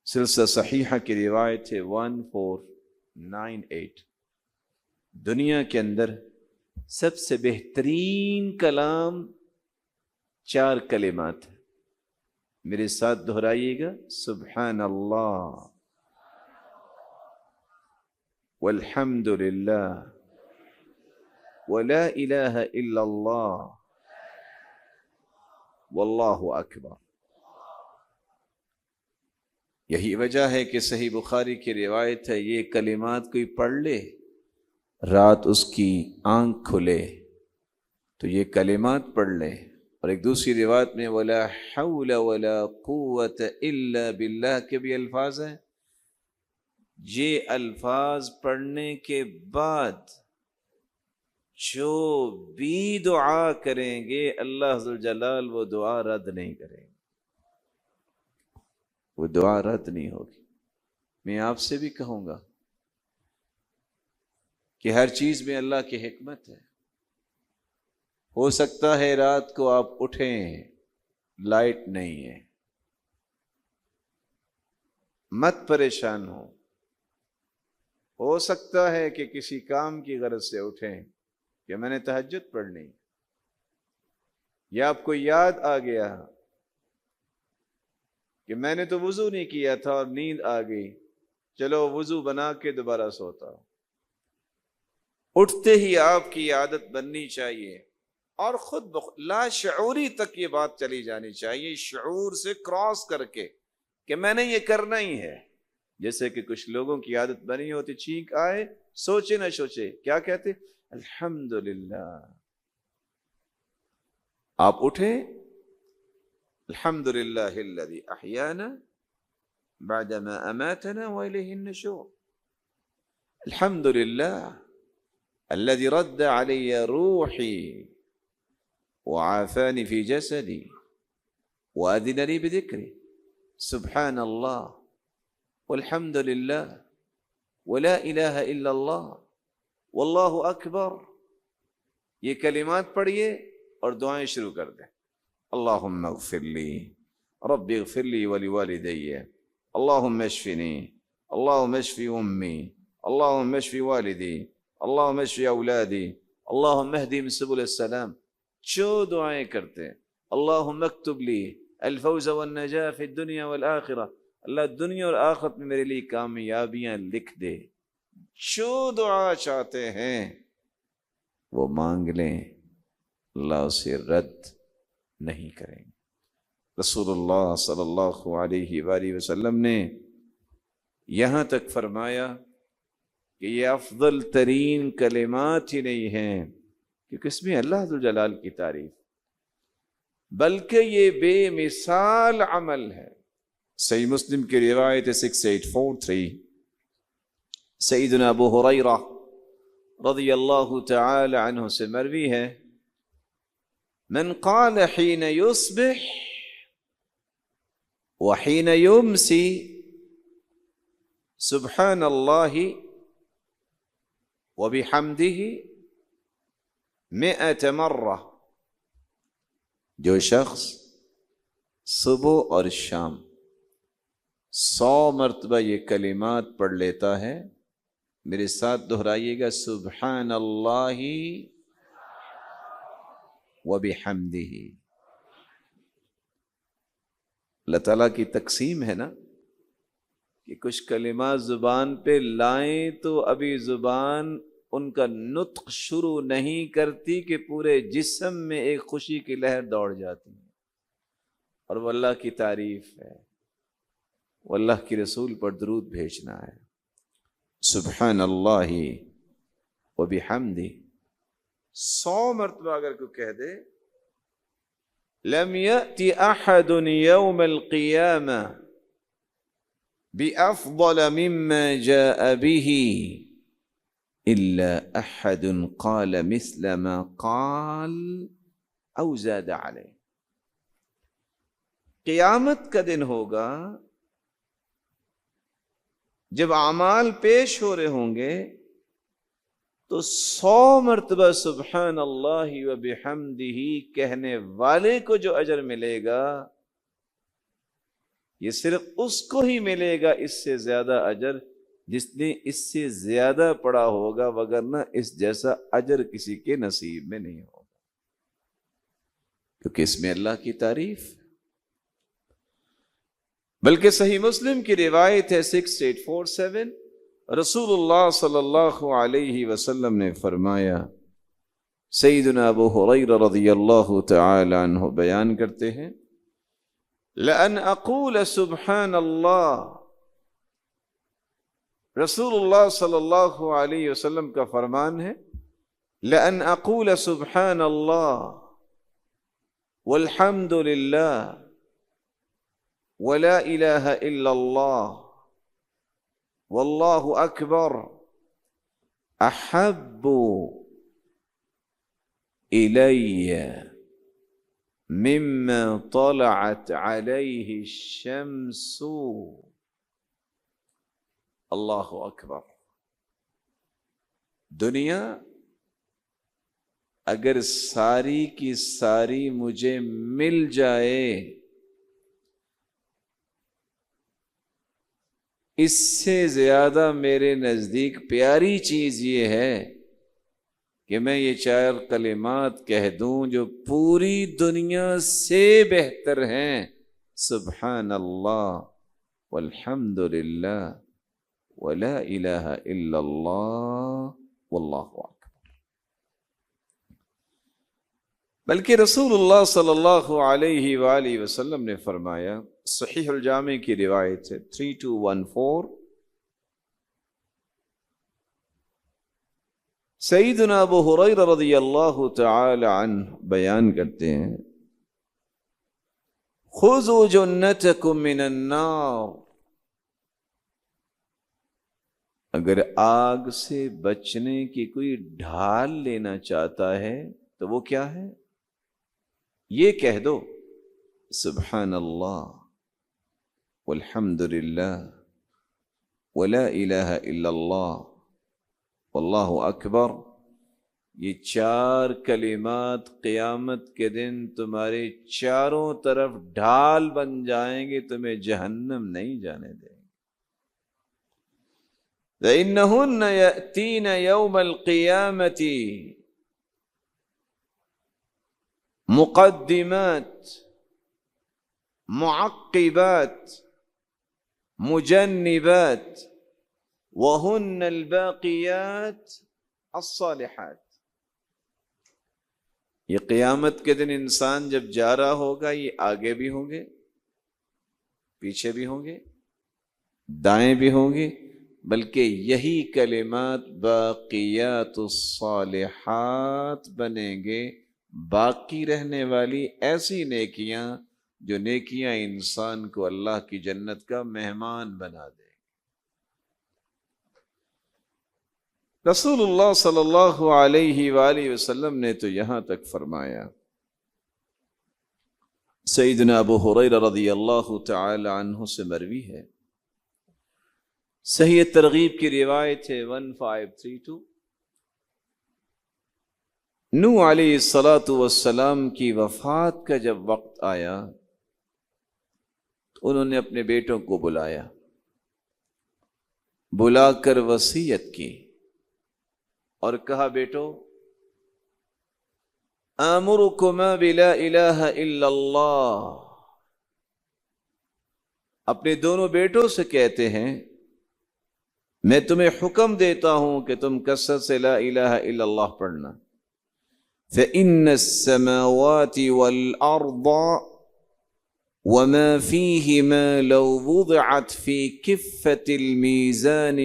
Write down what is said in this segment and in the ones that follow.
سلسلہ صحیحہ کی روایت ہے 1498۔ دنیا کے اندر سب سے بہترین کلام 4 کلمات ہیں، میرے ساتھ دہرائیے گا۔ سبحان اللہ، والحمد للہ، ولا الہ الا اللہ، واللہ اکبر۔ یہی وجہ ہے کہ صحیح بخاری کی روایت ہے، یہ کلمات کوئی پڑھ لے، رات اس کی آنکھ کھلے تو یہ کلمات پڑھ لے۔ اور ایک دوسری روایت میں ولا حول ولا قوت الا باللہ کے بھی الفاظ ہیں۔ یہ الفاظ پڑھنے کے بعد جو بھی دعا کریں گے اللہ ذوالجلال وہ دعا رد نہیں کریں گے، وہ دعا رد نہیں ہوگی۔ میں آپ سے بھی کہوں گا کہ ہر چیز میں اللہ کی حکمت ہے۔ ہو سکتا ہے رات کو آپ اٹھیں، لائٹ نہیں ہے، مت پریشان ہو سکتا ہے کہ کسی کام کی غرض سے اٹھیں کہ میں نے تہجد پڑھنی، یا آپ کو یاد آ گیا کہ میں نے تو وضو نہیں کیا تھا اور نیند آ گئی، چلو وضو بنا کے دوبارہ سوتا ہوں۔ اٹھتے ہی آپ کی عادت بننی چاہیے، اور خود لا شعوری تک یہ بات چلی جانی چاہیے، شعور سے کراس کر کے کہ میں نے یہ کرنا ہی ہے۔ جیسے کہ کچھ لوگوں کی عادت بنی ہوتی، چھینک آئے سوچے نہ سوچے کیا کہتے، الحمدللہ۔ آپ اٹھیں، الحمدللہ الذی احیانا بعدما اماتنا والیہ النشور، الحمدللہ الذي رد علي روحي وعافاني في جسدي وأذن لي بذكري، سبحان الله والحمد لله ولا إله إلا الله والله أكبر۔ یہ کلمات پڑھیے اور دعائیں شروع کر دیں۔ اللهم اغفر لي رب اغفر لي ولوالدي، اللهم اشفني، اللهم اشف أمي، اللهم اشف والدي، اللهم اشف اولادی، اللهم اهدهم سبل السلام۔ جو دعائیں کرتے ہیں، اللهم اکتب لی الفوز والنجاة فی الدنیا والآخرہ، اللہ دنیا اور آخرت میں میرے لیے کامیابیاں لکھ دے۔ جو دعا چاہتے ہیں وہ مانگ لیں، اللہ اسے رد نہیں کریں گے۔ رسول اللہ صلی اللہ علیہ وآلہ وسلم نے یہاں تک فرمایا کہ یہ افضل ترین کلمات ہی نہیں ہیں کیونکہ اس میں اللہ ذوالجلال کی تعریف، بلکہ یہ بے مثال عمل ہے۔ صحیح مسلم کی روایت 6843، سیدنا ابو ہریرہ رضی اللہ تعالی عنہ سے مروی ہے، من قال حين يصبح وحين يمسي سبحان الله وبحمده 100 مرہ، جو شخص صبح اور شام 100 مرتبہ یہ کلمات پڑھ لیتا ہے، میرے ساتھ دہرائیے گا، سبحان اللہ وبحمدہ۔ اللہ تعالیٰ کی تقسیم ہے نا کہ کچھ کلمات زبان پہ لائیں تو ابھی زبان ان کا نطق شروع نہیں کرتی کہ پورے جسم میں ایک خوشی کی لہر دوڑ جاتی ہے، اور وہ اللہ کی تعریف ہے، وہ اللہ کی رسول پر درود بھیجنا ہے۔ سبحان اللہ وبحمدہ 100 مرتبہ اگر کوئی کہہ دے، لم یأتی احد یوم القیامہ بأفضل مما جاء به الا احد قال مثل ما قال او زاد علیہ۔ قیامت کا دن ہوگا جب اعمال پیش ہو رہے ہوں گے تو 100 مرتبہ سبحان اللہ و بحمدہ کہنے والے کو جو اجر ملے گا یہ صرف اس کو ہی ملے گا اس سے زیادہ اجر جس نے اس سے زیادہ پڑھا ہوگا، وگرنہ اس جیسا اجر کسی کے نصیب میں نہیں ہوگا، کیونکہ اس میں اللہ کی تعریف۔ بلکہ صحیح مسلم کی روایت ہے 6847، رسول اللہ صلی اللہ علیہ وسلم نے فرمایا، سیدنا ابو ہریرہ رضی اللہ تعالی عنہ بیان کرتے ہیں، لَأَنْ أَقُولَ سُبْحَانَ اللَّهِ، رسول اللہ صلی اللہ علیہ وسلم کا فرمان ہے، لَأَنْ أَقُولَ سُبْحَانَ اللَّهِ وَالْحَمْدُ لِلَّهِ وَلَا إِلَهَ إِلَّا اللَّهُ وَاللَّهُ أَكْبَرُ أَحَبُّ إِلَيَّ مِمَّا طَلَعَتْ عَلَيْهِ الشَّمْسُ۔ اللہ اکبر۔ دنیا اگر ساری کی ساری مجھے مل جائے، اس سے زیادہ میرے نزدیک پیاری چیز یہ ہے کہ میں یہ 4 کلمات کہہ دوں جو پوری دنیا سے بہتر ہیں، سبحان اللہ والحمد للہ ولا الہ الا اللہ واللہ اکبر۔ بلکہ رسول اللہ صلی اللہ علیہ وآلہ وسلم نے فرمایا، صحیح الجامع کی روایت ہے 3214، سیدنا ابو ہریرہ رضی اللہ تعالی عنہ بیان کرتے ہیں، خذوا جنتکم من النار، اگر آگ سے بچنے کی کوئی ڈھال لینا چاہتا ہے تو وہ کیا ہے؟ یہ کہہ دو، سبحان اللہ والحمد للہ ولا الہ الا اللہ واللہ اکبر۔ یہ 4 کلمات قیامت کے دن تمہارے چاروں طرف ڈھال بن جائیں گے، تمہیں جہنم نہیں جانے دیں گے۔ فَإِنَّهُنَّ يَأْتِينَ يَوْمَ الْقِيَامَةِ مُقَدِّمَاتٍ مُعَقِّبَاتٍ مُجَنِّبَاتٍ وَهُنَّ الْبَاقِيَاتِ الصَّالِحَاتِ۔ یہ قیامت کے دن انسان جب جا رہا ہوگا، یہ آگے بھی ہوں گے، پیچھے بھی ہوں گے، دائیں بھی ہوں گے، بلکہ یہی کلمات باقیات الصالحات بنیں گے، باقی رہنے والی ایسی نیکیاں جو نیکیاں انسان کو اللہ کی جنت کا مہمان بنا دے۔ رسول اللہ صلی اللہ علیہ وآلہ وسلم نے تو یہاں تک فرمایا، سیدنا ابو ہریرہ رضی اللہ تعالی عنہ سے مروی ہے، صحیح ترغیب کی روایت ہے 1532، نوح علیہ السلام کی وفات کا جب وقت آیا تو انہوں نے اپنے بیٹوں کو بلایا، بلا کر وصیت کی اور کہا، بیٹو آمرکما بلا الہ الا اللہ، اپنے دونوں بیٹوں سے کہتے ہیں میں تمہیں حکم دیتا ہوں کہ تم کثرت سے لا الہ الا اللہ پڑھنا، فإن السماوات والأرض وما فيهما لو وضعت في كفة الميزان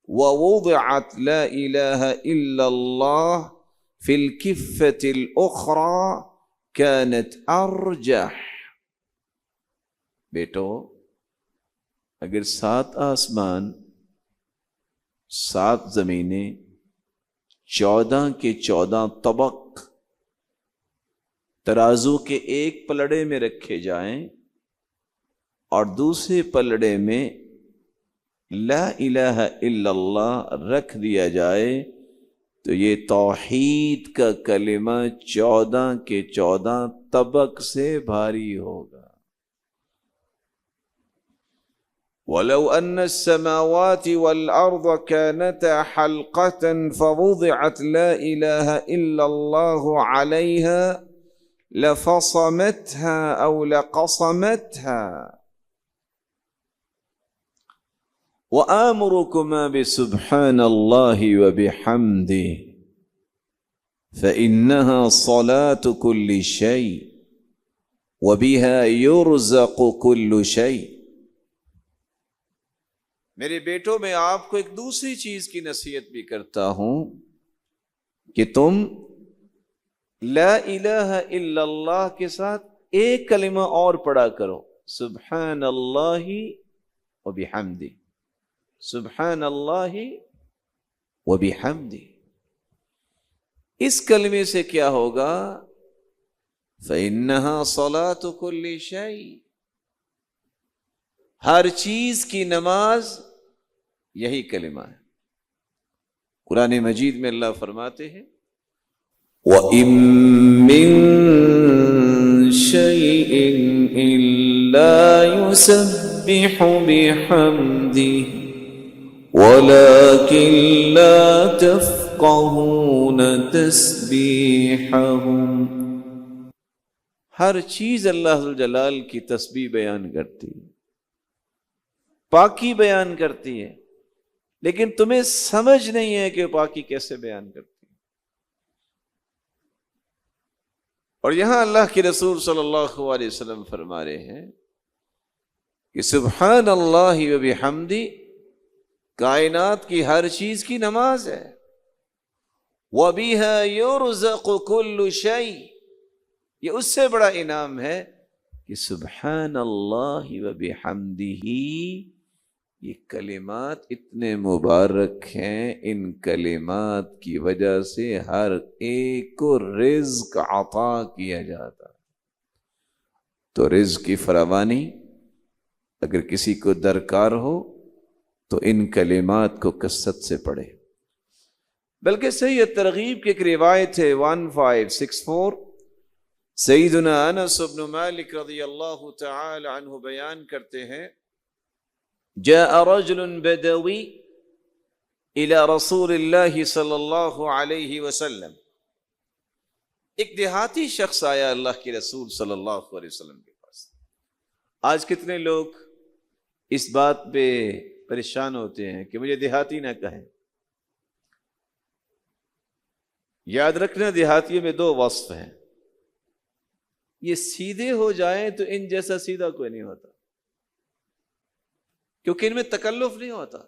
ووضعت لا إله إلا الله في الكفة الأخرى كانت أرجح۔ بیٹو اگر 7 آسمان 7 زمینیں 14 کے 14 طبق ترازو کے ایک پلڑے میں رکھے جائیں اور دوسرے پلڑے میں لا الہ الا اللہ رکھ دیا جائے تو یہ توحید کا کلمہ 14 کے 14 طبق سے بھاری ہوگا۔ وَلَوْ أَنَّ السَّمَاوَاتِ وَالْأَرْضَ كَانَتَا حَلْقَةً فَوُضِعَتْ لَا إِلَهَ إِلَّا اللَّهُ عَلَيْهَا لَفَصَمَتْهَا أَوْ لَقَصَمَتْهَا وَآمُرُكُمَا بِسُبْحَانَ اللَّهِ وَبِحَمْدِهِ فَإِنَّهَا صَلَاةُ كُلِّ شَيْءٍ وَبِهَا يُرْزَقُ كُلُّ شَيْءٍ۔ میرے بیٹوں، میں آپ کو ایک دوسری چیز کی نصیحت بھی کرتا ہوں کہ تم لا الہ الا اللہ کے ساتھ ایک کلمہ اور پڑھا کرو، سبحان اللہ وبحمدہ، سبحان اللہ وبحمدہ۔ اس کلمے سے کیا ہوگا؟ فإنها صلاة كل شيء، ہر چیز کی نماز یہی کلمہ ہے۔ قرآن مجید میں اللہ فرماتے ہیں وَإِن مِّن شَيْءٍ إِلَّا يُسَبِّحُ بِحَمْدِهِ وَلَكِن لَّا تَفْقَهُونَ تَسْبِيحَهُمْ۔ ہر چیز اللہ ذوالجلال کی تسبیح بیان کرتی ہے، پاکی بیان کرتی ہے، لیکن تمہیں سمجھ نہیں ہے کہ پاکی کیسے بیان کرتی ہے۔ اور یہاں اللہ کے رسول صلی اللہ علیہ وسلم فرما رہے ہیں کہ سبحان اللہ وبحمدہ کائنات کی ہر چیز کی نماز ہے، وَبِهَا يُرْزَقُ كُلُّ شَيْءٍ، یہ اس سے بڑا انعام ہے کہ سبحان اللہ وبحمدہ، یہ کلمات اتنے مبارک ہیں، ان کلمات کی وجہ سے ہر ایک کو رزق عطا کیا جاتا ہے۔ تو رزق کی فراوانی اگر کسی کو درکار ہو تو ان کلمات کو کثرت سے پڑھے۔ بلکہ صحیح ترغیب کی ایک روایت ہے 1564، سیدنا انس بن مالک رضی اللہ تعالی عنہ بیان کرتے ہیں جاء رجل بدوی الى رسول اللہ صلی اللہ علیہ وسلم، ایک دیہاتی شخص آیا اللہ کے رسول صلی اللہ علیہ وسلم کے پاس۔ آج کتنے لوگ اس بات پہ پریشان ہوتے ہیں کہ مجھے دیہاتی نہ کہیں۔ یاد رکھنا دیہاتیوں میں دو وصف ہیں، یہ سیدھے ہو جائیں تو ان جیسا سیدھا کوئی نہیں ہوتا، کیونکہ ان میں تکلف نہیں ہوتا،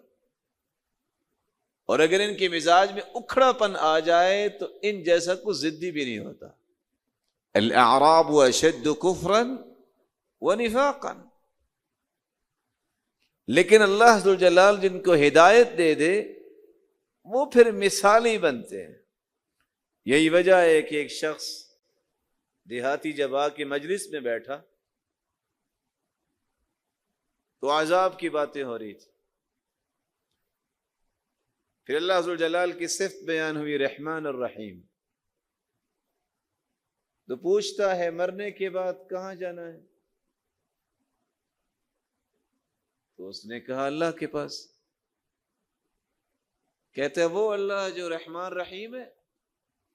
اور اگر ان کے مزاج میں اکھڑا پن آ جائے تو ان جیسا کوئی ضدی بھی نہیں ہوتا۔ الاعراب اشد کفرا ونفاقا، لیکن اللہ ذوالجلال جن کو ہدایت دے دے وہ پھر مثالی بنتے ہیں۔ یہی وجہ ہے کہ ایک شخص دیہاتی جب آ کے مجلس میں بیٹھا تو عذاب کی باتیں ہو رہی تھی، پھر اللہ ذوالجلال کی صفت بیان ہوئی رحمان الرحیم، تو پوچھتا ہے مرنے کے بعد کہاں جانا ہے؟ تو اس نے کہا اللہ کے پاس۔ کہتے ہیں وہ اللہ جو رحمان رحیم ہے؟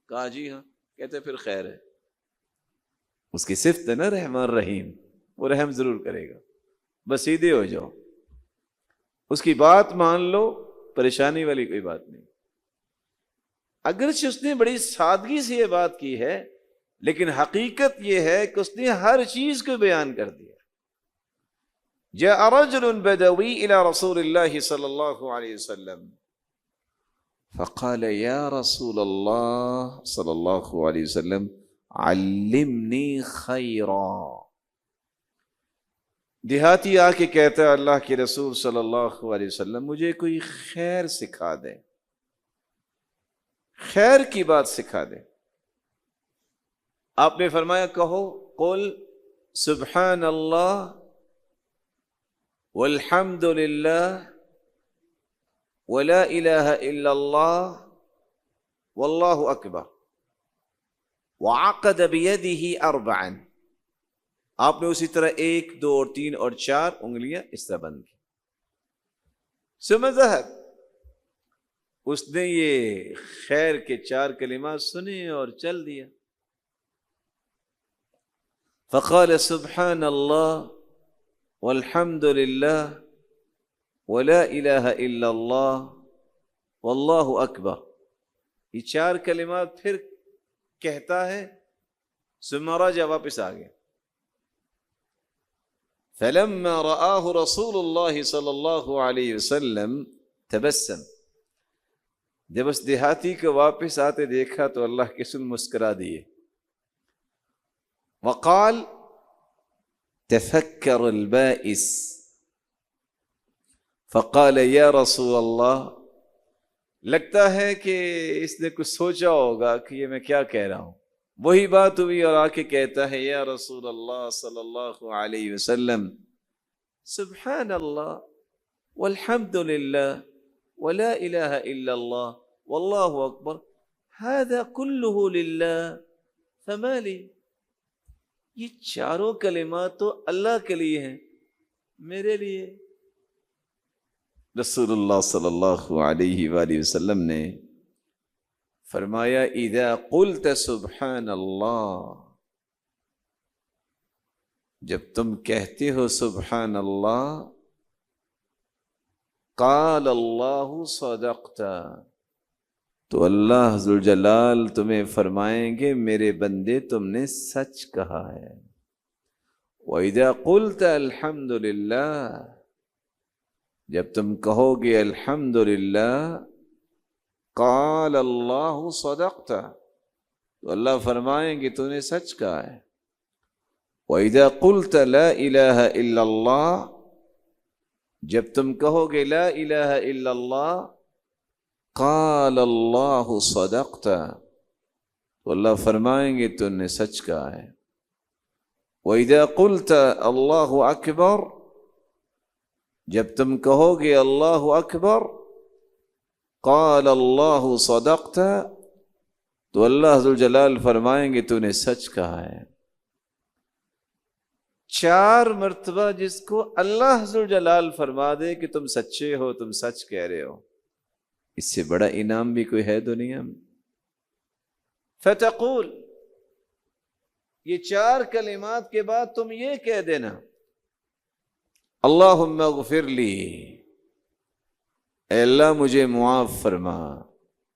کہا جی ہاں۔ کہتے پھر خیر ہے، اس کی صفت ہے نا رحمان رحیم، وہ رحم ضرور کرے گا، بس سیدھے ہو جاؤ، اس کی بات مان لو، پریشانی والی کوئی بات نہیں۔ اگرچہ اس نے بڑی سادگی سے یہ بات کی ہے، لیکن حقیقت یہ ہے کہ اس نے ہر چیز کو بیان کر دیا۔ جاء رجل بدوی الى رسول اللہ صلی اللہ علیہ وسلم فقال یا رسول اللہ صلی اللہ علیہ وسلم علمنی خیرا۔ دیہاتی آ کے کہتا ہے اللہ کے رسول صلی اللہ علیہ وسلم مجھے کوئی خیر سکھا دے، خیر کی بات سکھا دے۔ آپ نے فرمایا کہو قل سبحان اللہ والحمد للہ ولا الہ الا اللہ واللہ اکبر وعقد بیدہ اربعا۔ آپ نے اسی طرح 1 2 اور 3 اور 4 انگلیاں اس طرح بند کی، ثم ذهب، اس نے یہ خیر کے 4 کلمات سنے اور چل دیا. فقال سبحان اللہ والحمد للہ ولا الہ الا اللہ واللہ اکبر. یہ 4 کلمات پھر کہتا ہے. ثم رجع، واپس آ گیا. فلما رآہ رسول اللہ صلی اللہ علیہ وسلم تبسم، جب اس دیہاتی کو واپس آتے دیکھا تو اللہ کے رسول مسکرا دیے. وقال تفکر البائس فقال یا رسول اللہ، لگتا ہے کہ اس نے کچھ سوچا ہوگا کہ یہ میں کیا کہہ رہا ہوں. وہی بات ہوئی اور آ کے کہتا ہے یا رسول اللہ صلی اللہ علیہ وسلم سبحان اللہ والحمد للہ ولا الہ الا اللہ واللہ اکبر هذا كله للہ فما لی. یہ 4 کلمات تو اللہ کے لیے ہیں، میرے لیے. رسول اللہ صلی اللہ علیہ وآلہ وسلم نے فرمایا اذا قلت سبحان اللہ، جب تم کہتے ہو سبحان اللہ، قال اللہ صدقت، تو اللہ ذوالجلال تمہیں فرمائیں گے میرے بندے تم نے سچ کہا ہے. وَإِذَا قُلْتَ الْحَمْدُ لِلَّهِ، جب تم کہو گے الحمدللہ، قال اللہ صدقت، تو اللہ فرمائیں گے تو نے سچ کہا ہے. وَإِذَا قُلْتَ لَا إِلَهَ إِلَّا اللَّهِ، جب تم کہو گے لا الہ الا اللہ، قال اللہ صدقت، تو اللہ فرمائیں گے تو نے سچ کہا ہے. وَإِذَا قُلْتَ اللہ اکبر، جب تم کہو گے اللہ اکبر، قال اللہ صدقت، تو اللہ ذوالجلال فرمائیں گے تو نے سچ کہا ہے. 4 مرتبہ جس کو اللہ ذوالجلال فرما دے کہ تم سچے ہو، تم سچ کہہ رہے ہو، اس سے بڑا انعام بھی کوئی ہے دنیا میں. فتقول، یہ 4 کلمات کے بعد تم یہ کہہ دینا اللہم اغفر لی، اے اللہ مجھے معاف فرما.